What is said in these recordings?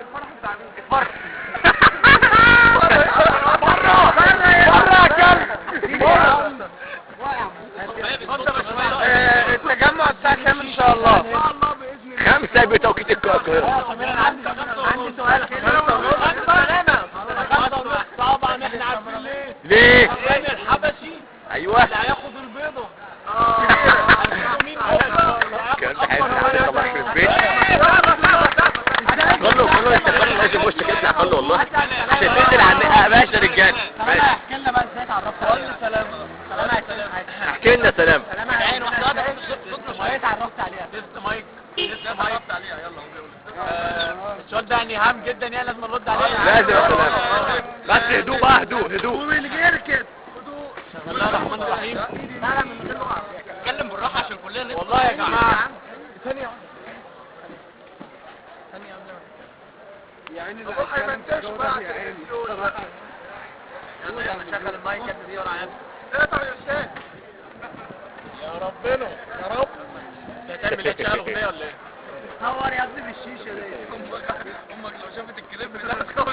الفرح بتاع مين؟ الفرح التجمع الساعة كام ان شاء الله؟ 5 بتوقيت القاهرة. عندي سؤال كده. طبعا احنا عارفين ليه؟ ليه الحبشي ايوه اللي هياخد البيضة. كان حلو طبعا في البيت. كله يستقبل لازم وشك يطلع كله والله. عشان تنزل على باشا رجاله. احكي لنا بقى ازاي اتعرفت عليه. سلام احكي لنا سلام. سلام عين واحده ازاي اتعرفت عليها. مايك اتعرفت عليها. يلا السؤال ده يعني هام جدا، يعني لازم نرد عليه. لازم يا سلام. بس هدوء بقى، هدوء ومن غير كده. بسم الله الرحمن الرحيم. لا من غير لغة. اتكلم بالراحه عشان كلنا والله يا جماعه. ثانية يا عيني لا هيبنتش بقى يا عيني. يلا شغل المايك دي ورا عينك. اقطع يا استاذ. يا ربنا يا رب. انت هتعمل ايه؟ تشغل اغنيه ولا ايه؟ تصور يا ابني بالشيشه دي. امك لو شافت الكليب ده هتخوف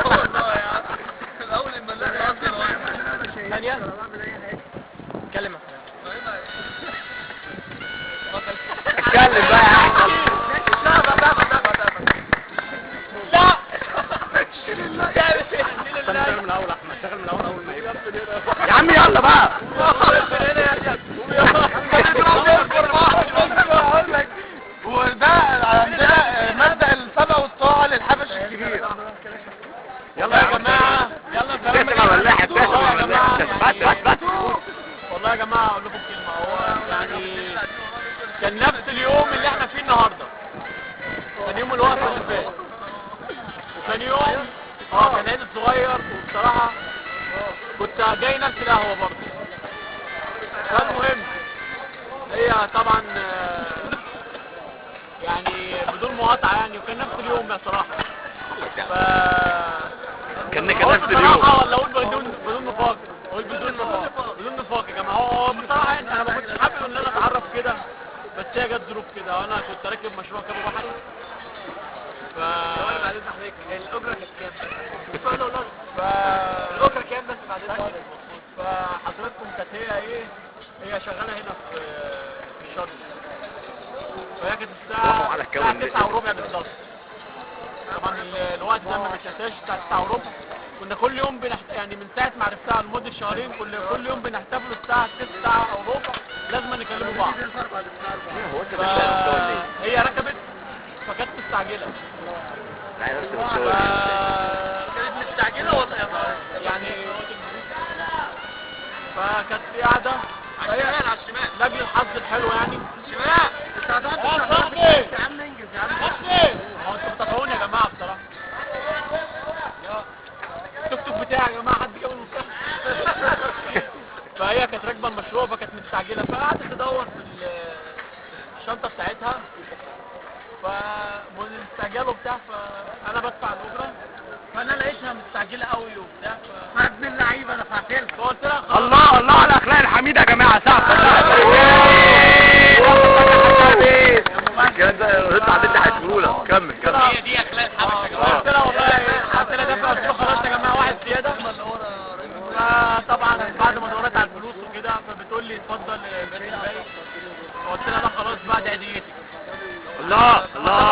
والله يا عم. الاول الملاك اصلا ثانيه اتكلم اتكلم بقى يا احمد. لا شغل من الاول احمد، شغل من الاول اول ما يبدا. يا عم يلا بقى. وده عندنا مبدأ السبق والطاعة للحبش الكبير. يلا يا جماعه يلا سلام تسمع ولا والله يا جماعه. بس والله يا جماعه اقول لكم كلمه. هو يعني كان نفس اليوم اللي احنا فيه النهارده، كان يوم الوقفه اللي فات، وكان يوم كان عيد صغير. وبصراحه كنت جاي نفس القهوه برضه. فالمهم هي طبعا يعني بدون مقاطعه يعني، وكان نفس اليوم يا صراحه. كان نفس اليوم ولا اقول بدون نفاق؟ اقول بدون نفاق يا جماعه. هو بصراحه يعني انا ما كنتش حابب ان انا اتعرف كده، بس هي جت ظروف كده، وانا كنت راكب مشروع كابو بحري. بعدين عليك الاجره كانت كام؟ الاجره كام بس بعدين. فحضرتكم كانت هي شغاله هنا في شرم. فهي كانت الساعه 9:15 بالظبط. طبعا الوقت ده ما بيتنساش، الساعه 9:15. كنا كل يوم يعني من ساعه ما عرفتها لمده شهرين كل يوم بنحتفلوا الساعه 9:15 لازم نكلموا بعض. هي ركبت فكانت مستعجله. كانت مستعجله ولا يعني فكانت قاعده على الشمال لاجل الحظ الحلو يعني. الشمال يا عم انجز يا عم. هو انتوا بتطلعوني يا جماعه بصراحه. التوك توك بتاعي يا جماعه حد جاب المفتاح. فهي كانت راكبه المشروع فكانت مستعجله، فقعدت تدور في الشنطه بتاعتها. فمستعجله وبتاع، فانا بدفع الاجره، فانا لقيتها مستعجله قوي وبتاع. يا ابن اللعيبه دفعت لها. فقلت لها الله الله على الاخلاق الحميده يا جماعه. الكلام ده رد على اللي عايز تقوله. كمل هي دي اخلاق الحبشه يا جماعه. قلت لها والله قلت لها دافع. قلت له خلاص يا جماعه واحد زياده. فطبعا بعد ما دورت على الفلوس وكده فبتقول لي اتفضل بيت الباقي. قلت لها لا خلاص بعد عيديتك. الله الله.